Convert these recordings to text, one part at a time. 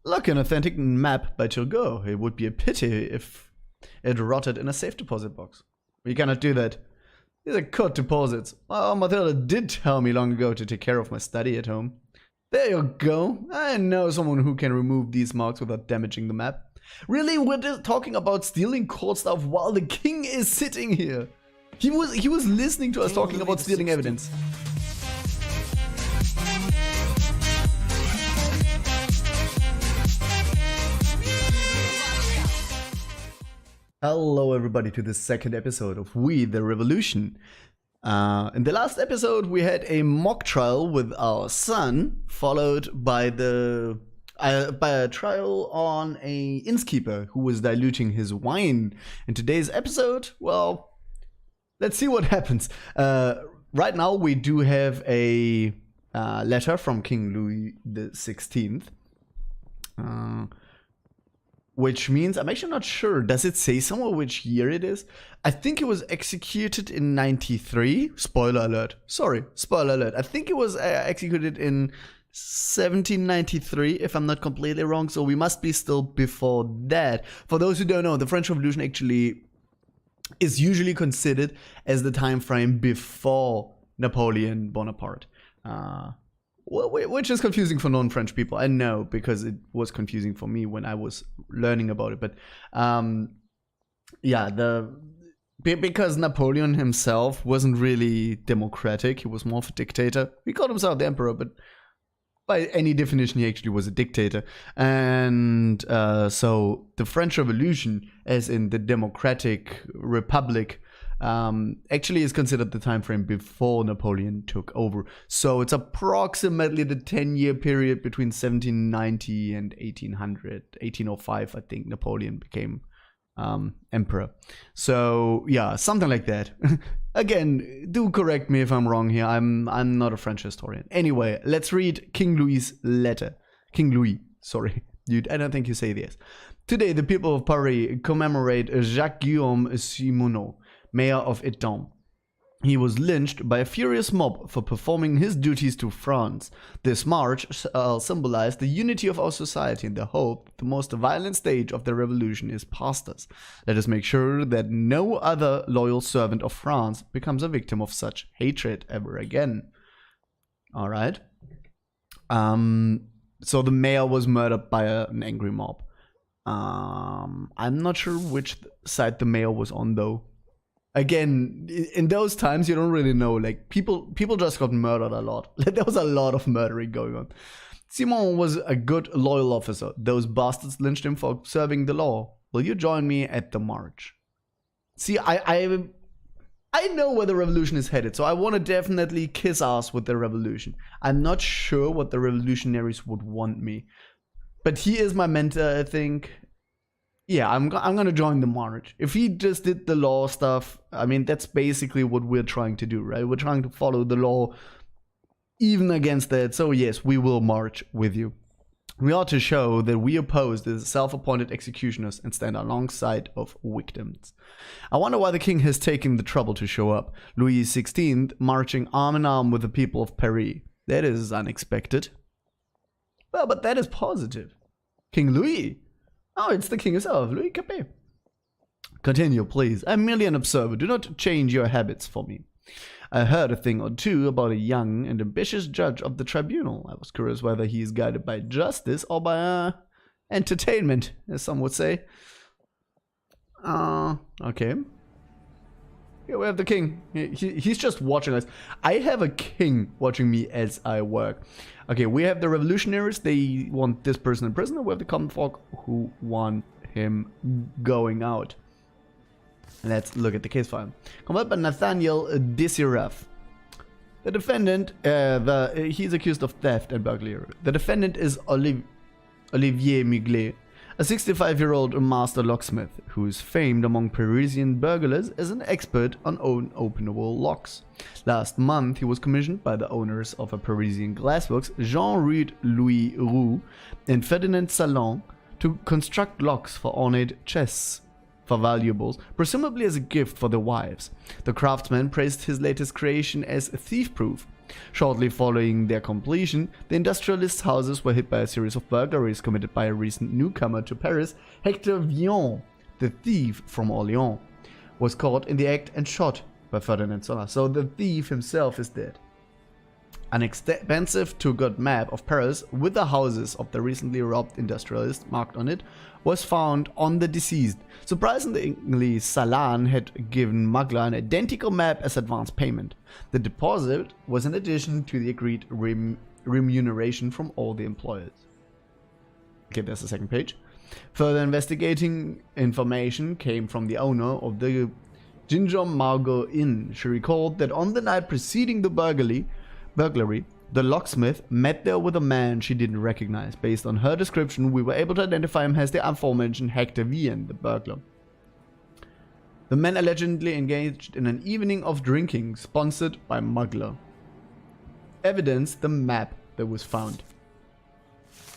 Look, an authentic map by Turgot. It would be a pity if it rotted in a safe deposit box. We cannot do that. These are cut deposits. Oh, Matilda did tell me long ago to take care of my study at home. There you go. I know someone who can remove these marks without damaging the map. Really, we're just talking about stealing court stuff while the king is sitting here. He was listening to us talking about stealing evidence. Hello everybody to the second episode of We the Revolution. In the last episode we had a mock trial with our son, followed by a trial on a innkeeper who was diluting his wine. In today's episode, well, let's see what happens. Right now we do have a letter from King Louis XVI. Which means, I'm actually not sure, does it say somewhere which year it is? I think it was executed in 93. Spoiler alert. Sorry, spoiler alert. I think it was executed in 1793, if I'm not completely wrong. So we must be still before that. For those who don't know, the French Revolution actually is usually considered as the time frame before Napoleon Bonaparte. Which is confusing for non-French people. I know, because it was confusing for me when I was learning about it. But yeah, because Napoleon himself wasn't really democratic. He was more of a dictator. He called himself the emperor, but by any definition, he actually was a dictator. And so the French Revolution, as in the Democratic Republic, actually is considered the time frame before Napoleon took over. So it's approximately the 10-year period between 1790 and 1800. 1805, I think Napoleon became emperor. So yeah, something like that. Again, do correct me if I'm wrong here. I'm not a French historian. Anyway, let's read King Louis's letter. King Louis, sorry. I don't think you say this. Today, the people of Paris commemorate Jacques-Guillaume Simoneau, mayor of Étampes. He was lynched by a furious mob for performing his duties to France. This march symbolized the unity of our society and the hope that the most violent stage of the revolution is past us. Let us make sure that no other loyal servant of France becomes a victim of such hatred ever again. All right. So the mayor was murdered by an angry mob. I'm not sure which side the mayor was on, though. Again, in those times, you don't really know. Like, people just got murdered a lot. There was a lot of murdering going on. Simon was a good, loyal officer. Those bastards lynched him for observing the law. Will you join me at the march? See, I know where the revolution is headed, so I want to definitely kiss ass with the revolution. I'm not sure what the revolutionaries would want me. But he is my mentor, I think. Yeah, I'm gonna join the march. If he just did the law stuff, I mean, that's basically what we're trying to do, right? We're trying to follow the law even against that. So yes, we will march with you. We ought to show that we oppose the self-appointed executioners and stand alongside of victims. I wonder why the king has taken the trouble to show up. Louis XVI marching arm in arm with the people of Paris. That is unexpected. Well, but that is positive. King Louis. Oh, it's the king himself, Louis Capet. Continue, please. I'm merely an observer. Do not change your habits for me. I heard a thing or two about a young and ambitious judge of the tribunal. I was curious whether he is guided by justice or by entertainment, as some would say. Okay. Here we have the king. He's just watching us. I have a king watching me as I work. Okay, we have the revolutionaries. They want this person in prison. We have the common folk who want him going out. Let's look at the case file. Convicted by Nathaniel Desiraf. The defendant, he's accused of theft and burglary. The defendant is Olivier Muglet, a 65-year-old master locksmith who is famed among Parisian burglars as an expert on openable locks. Last month, he was commissioned by the owners of a Parisian glassworks, Jean-Rude Louis Roux and Ferdinand Salon, to construct locks for ornate chests for valuables, presumably as a gift for their wives. The craftsman praised his latest creation as thief-proof. Shortly following their completion, the industrialists' houses were hit by a series of burglaries committed by a recent newcomer to Paris. Hector Villon, the thief from Orléans, was caught in the act and shot by Ferdinand Zola. So the thief himself is dead. An expensive two-gut map of Paris with the houses of the recently robbed industrialists marked on it was found on the deceased. Surprisingly, Salan had given Magla an identical map as advance payment. The deposit was in addition to the agreed remuneration from all the employers. Okay, there's the second page. Further investigating information came from the owner of the Ginger Margot Inn. She recalled that on the night preceding the burglary, the locksmith met there with a man she didn't recognize. Based on her description, we were able to identify him as the aforementioned Hector Villon, the burglar. The men allegedly engaged in an evening of drinking, sponsored by Mugler. Evidence: the map that was found.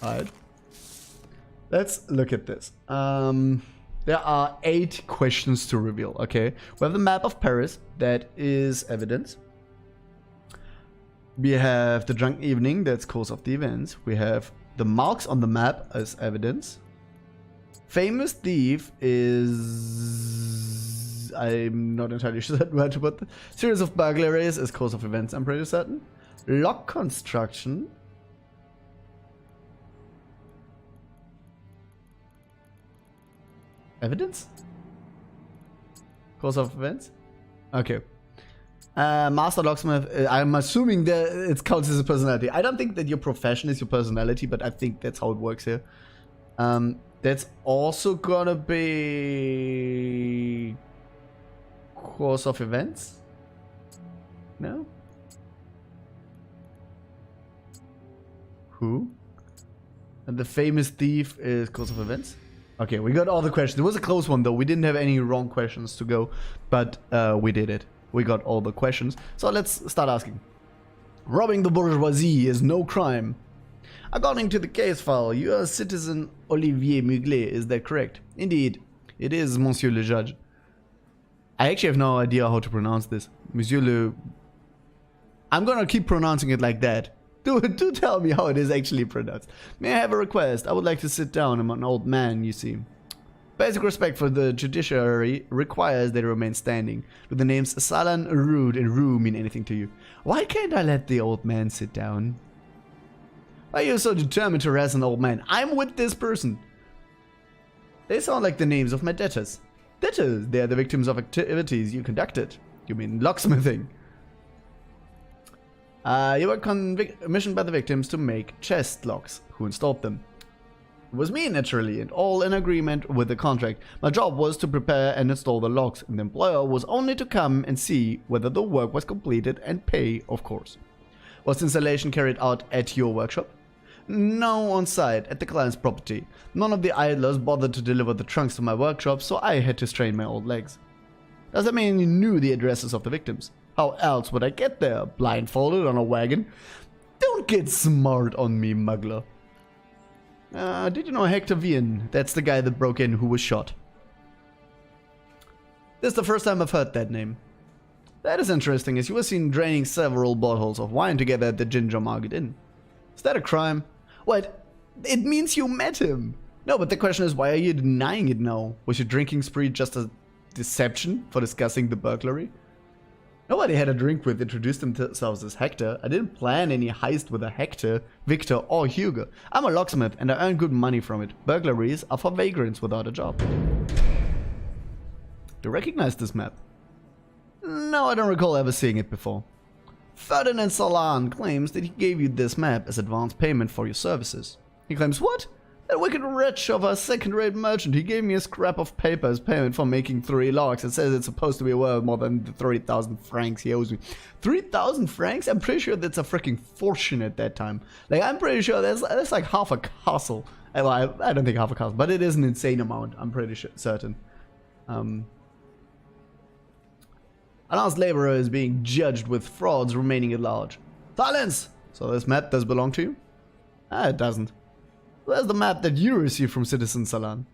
Alright. Let's look at this. There are 8 questions to reveal, okay? We have the map of Paris, that is evidence. We have the drunk evening, that's cause of the events. We have the marks on the map as evidence. Famous thief is... I'm not entirely sure where to put the series of burglaries as cause of events, I'm pretty certain. Lock construction. Evidence? Cause of events? Okay. Master locksmith, I'm assuming that it counts as a personality. I don't think that your profession is your personality, but I think that's how it works here. That's also gonna be course of events? No? Who? And the famous thief is course of events? Okay, we got all the questions. It was a close one though. We didn't have any wrong questions to go, but we did it. We got all the questions. So let's start asking. Robbing the bourgeoisie is no crime. According to the case file, you are citizen Olivier Muglet, is that correct? Indeed, it is, Monsieur le Judge. I actually have no idea how to pronounce this. Monsieur le... I'm gonna keep pronouncing it like that. Do tell me how it is actually pronounced. May I have a request? I would like to sit down. I'm an old man, you see. Basic respect for the judiciary requires that it remain standing. Do the names Salan, Rude, and Rue mean anything to you? Why can't I let the old man sit down? Why are you so determined to harass an old man? I'm with this person. They sound like the names of my debtors. Debtors? They are the victims of activities you conducted. You mean locksmithing? You were commissioned by the victims to make chest locks. Who installed them? It was me, naturally, and all in agreement with the contract. My job was to prepare and install the locks, and the employer was only to come and see whether the work was completed and pay, of course. Was the installation carried out at your workshop? No, on site, at the client's property. None of the idlers bothered to deliver the trunks to my workshop, so I had to strain my old legs. Does that mean you knew the addresses of the victims? How else would I get there? Blindfolded on a wagon? Don't get smart on me, Mugler. Did you know Hector Villon? That's the guy that broke in who was shot. This is the first time I've heard that name. That is interesting, as you were seen draining several bottles of wine together at the Ginger Market Inn. Is that a crime? What? It means you met him. No, but the question is, why are you denying it now? Was your drinking spree just a deception for discussing the burglary? Nobody had a drink with introduced themselves as Hector. I didn't plan any heist with a Hector, Victor, or Hugo. I'm a locksmith and I earn good money from it. Burglaries are for vagrants without a job. Do you recognize this map? No, I don't recall ever seeing it before. Ferdinand Salan claims that he gave you this map as advance payment for your services. He claims what? That wicked wretch of a second-rate merchant, he gave me a scrap of paper as payment for making 3 locks. It says it's supposed to be worth more than the 3,000 francs he owes me. 3,000 francs? I'm pretty sure that's a freaking fortune at that time. Like, I'm pretty sure that's like half a castle. Well, I don't think half a castle, but it is an insane amount, I'm pretty certain. An honest laborer is being judged with frauds remaining at large. Silence! So this map does belong to you? It doesn't. Where's the map that you received from Citizen Salan?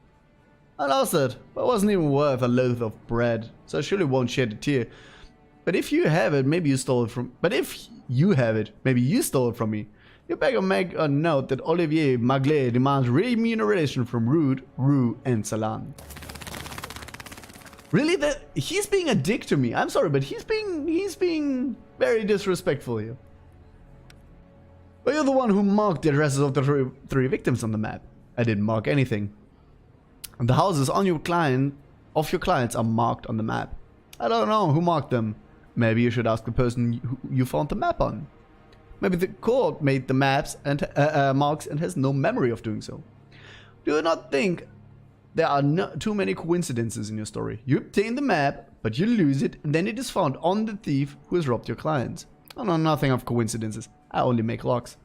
I lost it, but it wasn't even worth a loaf of bread, so I surely won't shed a tear. But if you have it, maybe you stole it from... But if you have it. Maybe you stole it from me. You better make a note that Olivier Maglet demands remuneration from Rude, Rue, and Salan. Really? He's being a dick to me. I'm sorry, but he's being very disrespectful here. But you're the one who marked the addresses of the three victims on the map. I didn't mark anything. The houses on your clients are marked on the map. I don't know who marked them. Maybe you should ask the person who you found the map on. Maybe the court made the maps and marks and has no memory of doing so. Do you not think there are too many coincidences in your story? You obtain the map, but you lose it, and then it is found on the thief who has robbed your clients. I know nothing of coincidences. I only make locks.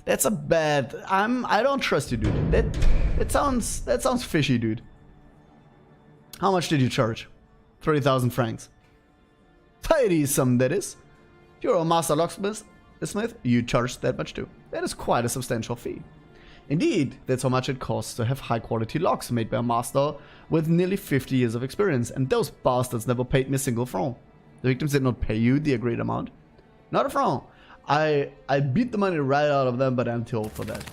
That's a bad. I don't trust you, dude. That sounds fishy, dude. How much did you charge? 30,000 francs. 30 some, that is. If you're a master locksmith, you charge that much too. That is quite a substantial fee. Indeed, that's how much it costs to have high quality locks made by a master with nearly 50 years of experience, and those bastards never paid me a single franc. The victims did not pay you the agreed amount. Not a franc. I beat the money right out of them, but I'm too old for that.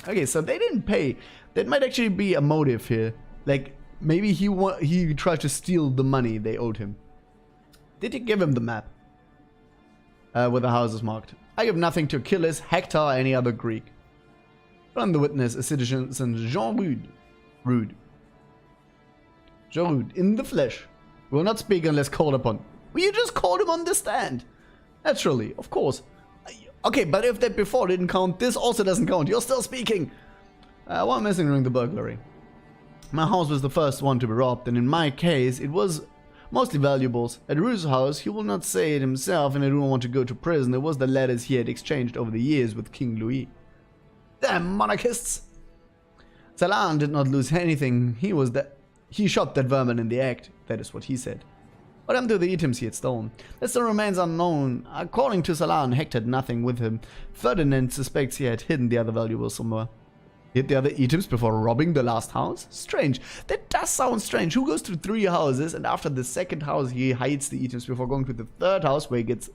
Okay, so they didn't pay. That might actually be a motive here. Like, maybe he tried to steal the money they owed him. Did you give him the map? With the houses marked. I give nothing to Achilles, Hector, or any other Greek. Run the witness, a citizen Jean Rude. Jean Rude, in the flesh. Will not speak unless called upon. Well, you just called him on the stand. Naturally, of course. Okay, but if that before didn't count, this also doesn't count. You're still speaking. One missing during the burglary. My house was the first one to be robbed, and in my case, it was mostly valuables. At Rue's house, he will not say it himself, and I don't want to go to prison. It was the letters he had exchanged over the years with King Louis. Damn monarchists! Salan did not lose anything. He shot that vermin in the act. That is what he said. What happened to the items he had stolen? That still remains unknown. According to Salan, Hector had nothing with him. Ferdinand suspects he had hidden the other valuables somewhere. Hid the other items before robbing the last house? Strange. That does sound strange. Who goes to 3 houses and after the second house he hides the items before going to the third house where he gets...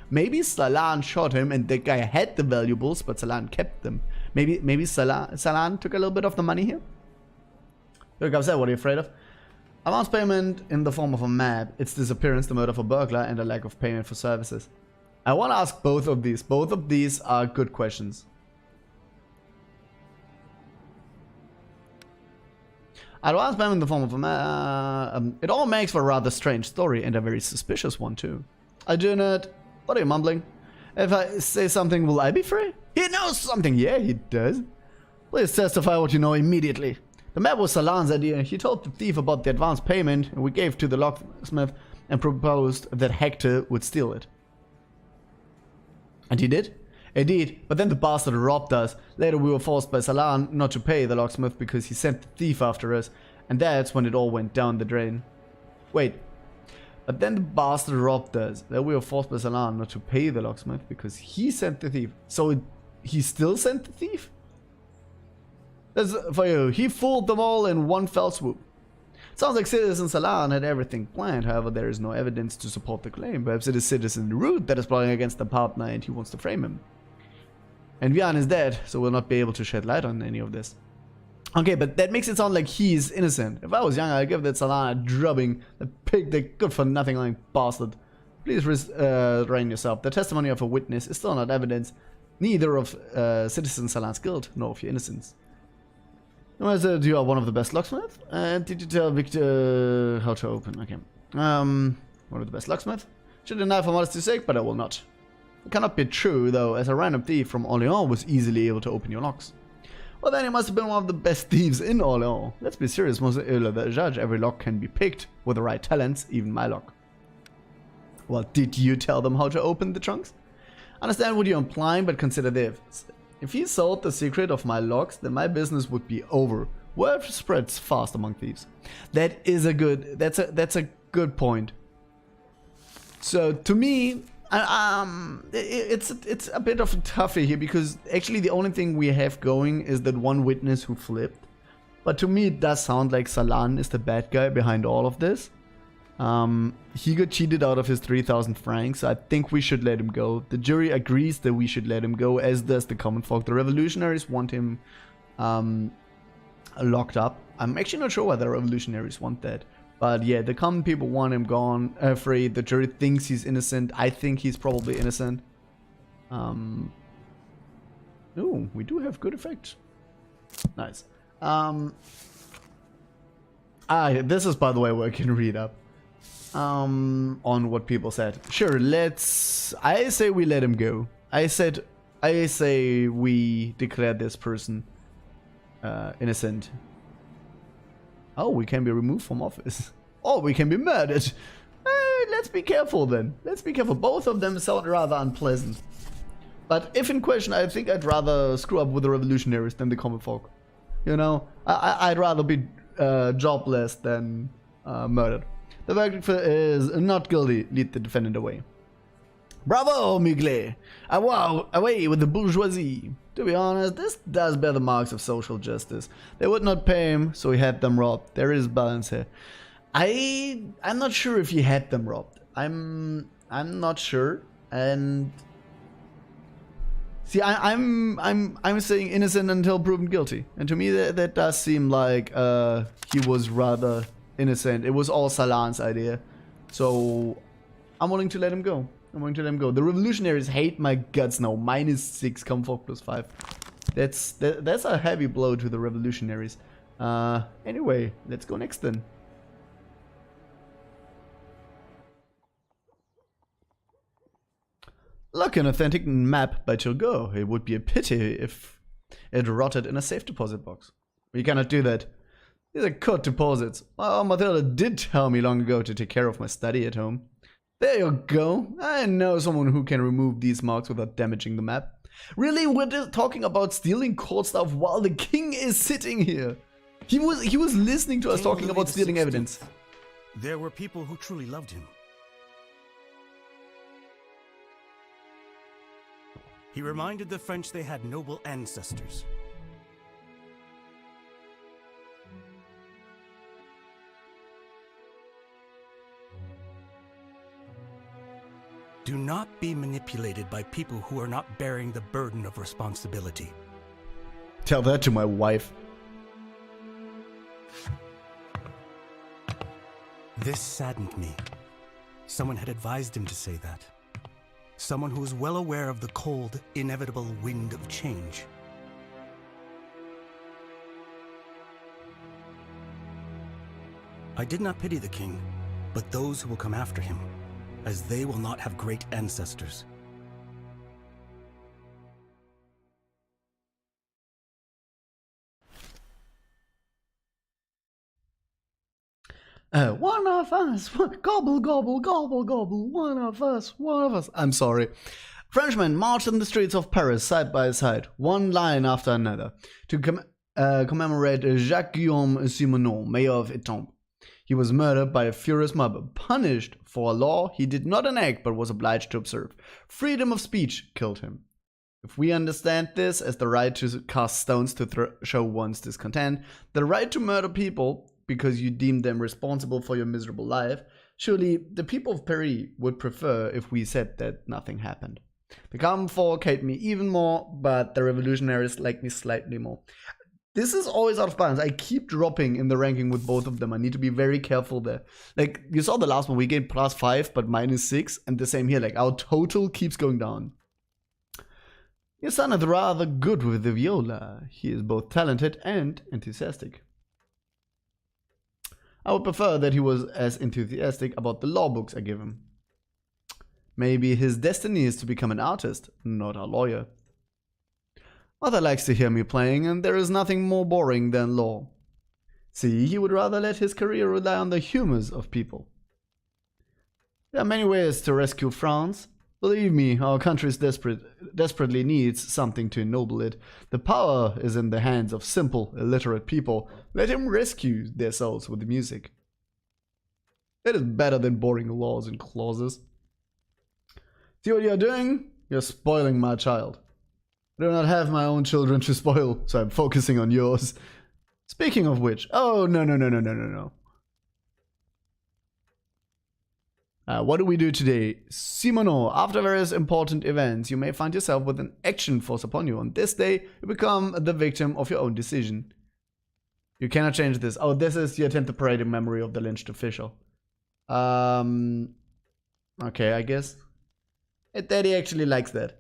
Maybe Salan shot him and the guy had the valuables, but Salan kept them. Maybe Salan took a little bit of the money here? Look, I said, what are you afraid of? Advance payment in the form of a map, its disappearance, the murder of a burglar, and a lack of payment for services. I want to ask both of these. Both of these are good questions. Advance payment in the form of a map. It all makes for a rather strange story, and a very suspicious one too. I do not... What are you mumbling? If I say something, will I be free? He knows something. Yeah, he does. Please testify what you know immediately. The map was Salan's idea. He told the thief about the advance payment, and we gave to the locksmith and proposed that Hector would steal it. And he did? Indeed, but then the bastard robbed us. Later we were forced by Salan not to pay the locksmith because he sent the thief after us, and that's when it all went down the drain. Wait. But then the bastard robbed us. Then we were forced by Salan not to pay the locksmith because he sent the thief. So he still sent the thief? That's for you. He fooled them all in one fell swoop. Sounds like Citizen Salan had everything planned. However, there is no evidence to support the claim. Perhaps it is Citizen Rude that is plotting against the partner and he wants to frame him. And Vian is dead, so we'll not be able to shed light on any of this. Okay, but that makes it sound like he's innocent. If I was younger, I'd give that Salan a drubbing. The pig, the good-for-nothing lying bastard. Please restrain yourself. The testimony of a witness is still not evidence, neither of Citizen Salan's guilt, nor of your innocence. You are one of the best locksmiths? Did you tell Victor how to open? Okay. One of the best locksmiths? Should deny for modesty's sake, but I will not. It cannot be true, though, as a random thief from Orléans was easily able to open your locks. Well, then he must have been one of the best thieves in Orléans. Let's be serious, Monsieur the Judge. Every lock can be picked with the right talents, even my lock. Well, did you tell them how to open the trunks? Understand what you're implying, but consider this. If he sold the secret of my locks, then my business would be over. Word spreads fast among thieves. That is a good. That's a good point. So to me, it's a bit of a toughie here because actually the only thing we have going is that one witness who flipped. But to me, it does sound like Salan is the bad guy behind all of this. He got cheated out of his 3,000 francs. I think we should let him go. The jury agrees that we should let him go, as does the common folk. The revolutionaries want him locked up. I'm actually not sure why the revolutionaries want that. But yeah, the common people want him gone, free. The jury thinks he's innocent. I think he's probably innocent. Ooh, we do have good effects. Nice. This is, by the way, where I can read up on what people said. Sure, I say we let him go. I say we declare this person innocent. Oh, we can be removed from office. Oh, we can be murdered. Let's be careful then. Let's be careful. Both of them sound rather unpleasant. But if in question, I think I'd rather screw up with the revolutionaries than the common folk. You know, I'd rather be jobless than murdered. The verdict is not guilty. Lead the defendant away. Bravo, Mugler! Away with the bourgeoisie. To be honest, this does bear the marks of social justice. They would not pay him, so he had them robbed. There is balance here. I'm not sure if he had them robbed. I'm not sure. And see, I'm saying innocent until proven guilty. And to me, that does seem like he was rather innocent. It was all Salan's idea. So I'm willing to let him go. The revolutionaries hate my guts now. -6 comfort +5. That's a heavy blow to the revolutionaries. Anyway, let's go next then. Look, an authentic map by Turgot. It would be a pity if it rotted in a safe deposit box. We cannot do that. These are cut deposits. Well, Matilda did tell me long ago to take care of my study at home. There you go. I know someone who can remove these marks without damaging the map. Really, we're just talking about stealing court stuff while the king is sitting here. He was listening to us talking about stealing evidence. There were people who truly loved him. He reminded the French they had noble ancestors. Do not be manipulated by people who are not bearing the burden of responsibility. Tell that to my wife. This saddened me. Someone had advised him to say that. Someone who was well aware of the cold, inevitable wind of change. I did not pity the king, but those who will come after him, as they will not have great ancestors. One of us, gobble, gobble, gobble, gobble, one of us. I'm sorry. Frenchmen marched in the streets of Paris side by side, one line after another, to commemorate Jacques-Guillaume Simenon, mayor of Etampes. He was murdered by a furious mob, punished for a law he did not enact but was obliged to observe. Freedom of speech killed him. If we understand this as the right to cast stones to show one's discontent, the right to murder people because you deem them responsible for your miserable life, surely the people of Paris would prefer if we said that nothing happened. The common folk hate me even more, but the revolutionaries like me slightly more. This is always out of balance. I keep dropping in the ranking with both of them. I need to be very careful there. Like, you saw the last one, we gained +5, but -6, and the same here. Like, our total keeps going down. Your son is rather good with the viola. He is both talented and enthusiastic. I would prefer that he was as enthusiastic about the law books I give him. Maybe his destiny is to become an artist, not a lawyer. Mother likes to hear me playing, and there is nothing more boring than law. See, he would rather let his career rely on the humors of people. There are many ways to rescue France. Believe me, our country desperately needs something to ennoble it. The power is in the hands of simple, illiterate people. Let him rescue their souls with music. It is better than boring laws and clauses. See what you're doing? You're spoiling my child. I do not have my own children to spoil, so I'm focusing on yours. Speaking of which, oh, no. What do we do today? Simono, after various important events, you may find yourself with an action forced upon you. On this day, you become the victim of your own decision. You cannot change this. Oh, this is you attempt to parade in memory of the lynched official. Okay, I guess. Daddy actually likes that.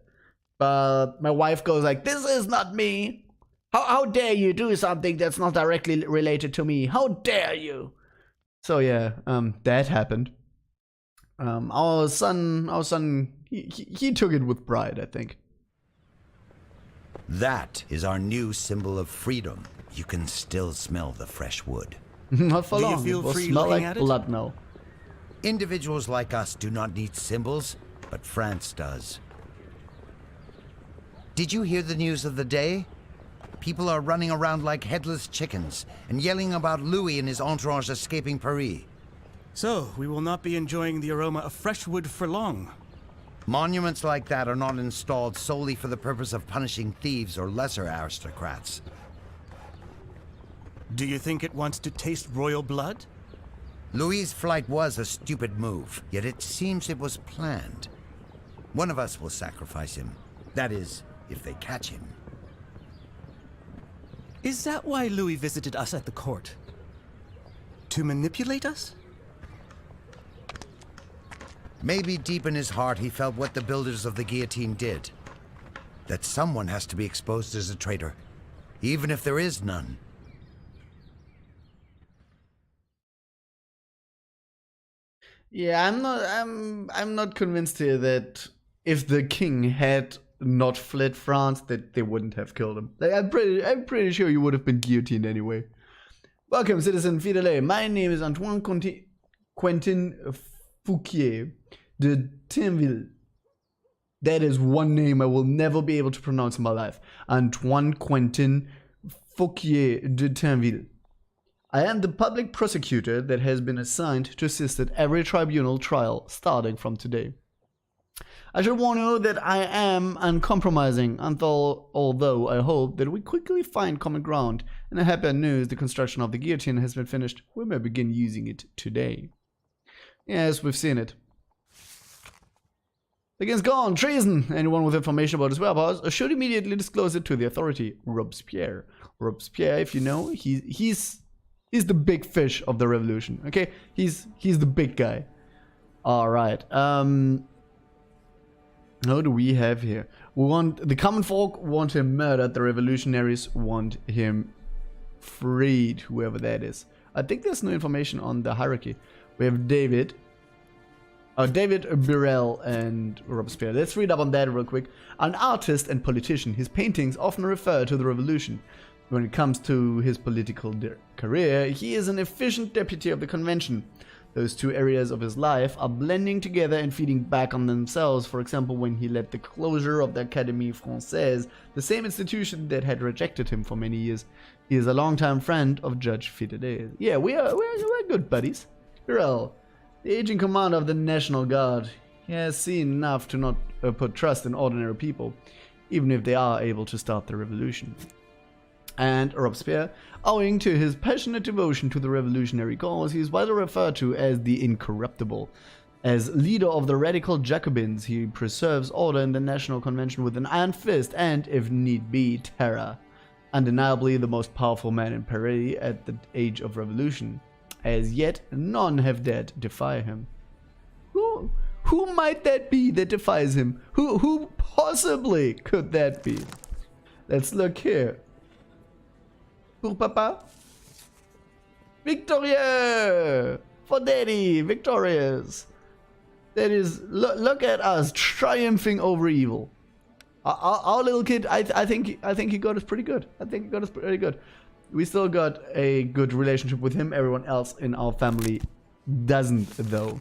But my wife goes like, this is not me. How dare you do something that's not directly related to me? How dare you? So yeah, that happened. Our son, he took it with pride, I think. That is our new symbol of freedom. You can still smell the fresh wood. Not for Do you long. feel It will free smell looking like at it? blood now. Individuals like us do not need symbols, but France does. Did you hear the news of the day? People are running around like headless chickens and yelling about Louis and his entourage escaping Paris. So, we will not be enjoying the aroma of fresh wood for long. Monuments like that are not installed solely for the purpose of punishing thieves or lesser aristocrats. Do you think it wants to taste royal blood? Louis's flight was a stupid move, yet it seems it was planned. One of us will sacrifice him. That is, if they catch him. Is that why Louis visited us at the court? To manipulate us? Maybe deep in his heart he felt what the builders of the guillotine did. That someone has to be exposed as a traitor, even if there is none. Yeah, I'm not convinced here that if the king had not fled France, that they wouldn't have killed him. Like, I'm pretty sure you would have been guillotined anyway. Welcome, citizen Fidele. My name is Antoine Quentin Fouquier de Tinville. That is one name I will never be able to pronounce in my life. Antoine Quentin Fouquier de Tinville. I am the public prosecutor that has been assigned to assist at every tribunal trial starting from today. I should warn you that I am uncompromising, although I hope that we quickly find common ground. And I have bad news, the construction of the guillotine has been finished. We may begin using it today. Yes, we've seen it. Against gone, treason! Anyone with information about his whereabouts should immediately disclose it to the authority. Robespierre. Robespierre, if you know, he's the big fish of the revolution. Okay, he's the big guy. All right. How do we have here? We want the common folk want him murdered. The revolutionaries want him freed. Whoever that is. I think there's no information on the hierarchy. We have David. David Burrell and Robespierre. Let's read up on that real quick. An artist and politician, his paintings often refer to the revolution. When it comes to his political career, he is an efficient deputy of the convention. Those two areas of his life are blending together and feeding back on themselves. For example, when he led the closure of the Académie Française, the same institution that had rejected him for many years. He is a longtime friend of Judge Fidele. Yeah, we're good buddies. Burrell, the aging commander of the National Guard. He has seen enough to not put trust in ordinary people, even if they are able to start the revolution. And Robespierre, owing to his passionate devotion to the revolutionary cause, he is widely referred to as the Incorruptible. As leader of the radical Jacobins, he preserves order in the National Convention with an iron fist and, if need be, terror. Undeniably the most powerful man in Paris at the age of revolution. As yet, none have dared defy him. Who might that be that defies him? Who possibly could that be? Let's look here. Pour papa? Victorieux! For daddy! Victorious! That is, look at us triumphing over evil. Our little kid, I think he got us pretty good. We still got a good relationship with him. Everyone else in our family doesn't, though.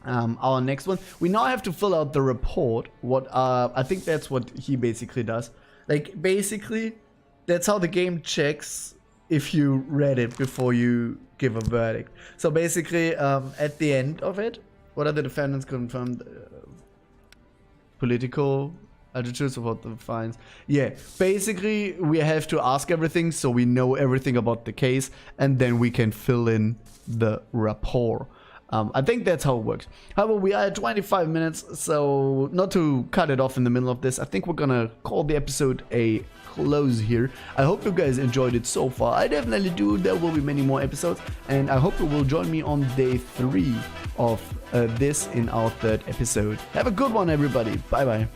Our next one, we now have to fill out the report. I think that's what he basically does. Like, basically, that's how the game checks if you read it before you give a verdict. So basically, at the end of it, what are the defendants confirmed? Political attitudes of what the fines. Yeah, basically, we have to ask everything so we know everything about the case, and then we can fill in the rapport. I think that's how it works. However, we are at 25 minutes, so not to cut it off in the middle of this, I think we're gonna call the episode a close here. I hope you guys enjoyed it so far. I definitely do. There will be many more episodes, and I hope you will join me on day 3 of this in our 3rd episode. Have a good one, everybody. Bye bye.